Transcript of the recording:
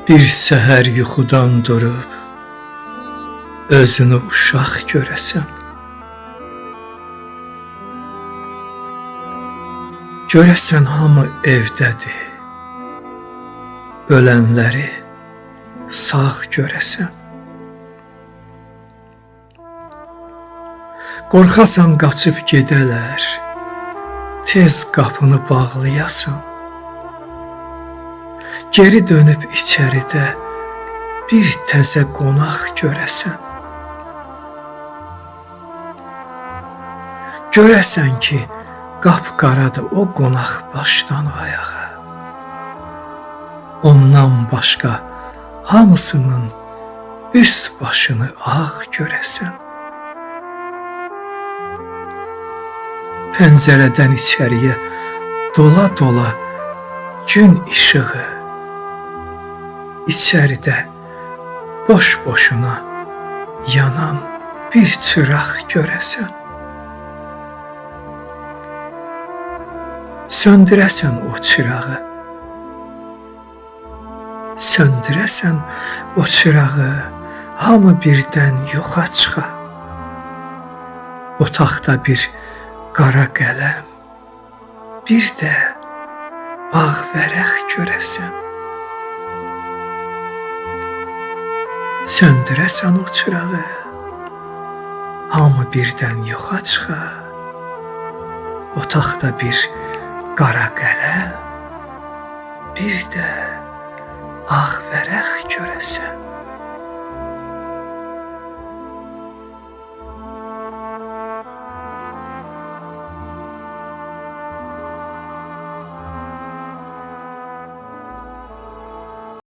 Bir səhər yuxudan durub özünü uşaq görəsən. Görəsən hamı evdədir, ölənləri sağ görəsən. Qorxasan qaçıb gedələr, tez qapını bağlayasan. Geri dönüb içəridə bir təzə qonaq görəsən. Görəsən ki, qapqaradır o qonaq başdan ayağa. Ondan başqa hamısının üst başını ağ görəsən. Pəncərədən içəriyə dola-dola gün işığı, İçəridə boş-boşuna yanan bir çıraq görəsən. Söndürəsən o çırağı, söndürəsən o çırağı, hamı birdən yoxa çıxa. Otaqda bir qara qələm, bir də ağ vərəq görəsən. Söndürəsən o çırağı, hamı birdən yoxa çıxa. Otaqda bir qara qələm, bir də ağ vərəq görəsən.